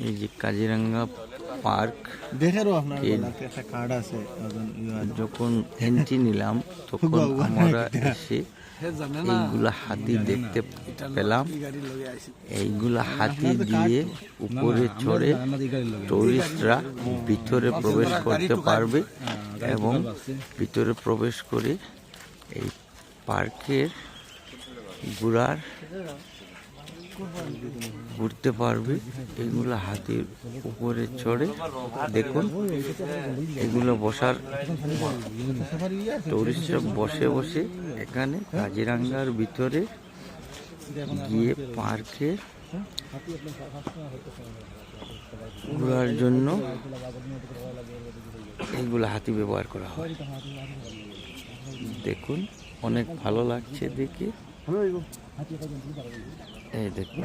এই যে কাজিরাঙ্গা পার্ক যখন এন্ট্রি নিলাম তখন আমরা এসে এইগুলা হাতি দেখতে পেলাম। এইগুলা হাতি দিয়ে উপরে চড়ে টুরিস্টরা ভিতরে প্রবেশ করতে পারবে এবং ভিতরে প্রবেশ করে এই পার্কের ঘুরতে পারবে। এগুলো হাতির উপরে চড়ে দেখুন, এগুলো বসার টুরিস্টরা বসে বসে এখানে কাজিরাঙ্গার ভিতরে গিয়ে পার্কে ঘোরার জন্য এইগুলো হাতি ব্যবহার করা হয়। দেখুন, অনেক ভালো লাগছে দেখে। এই দেখুন।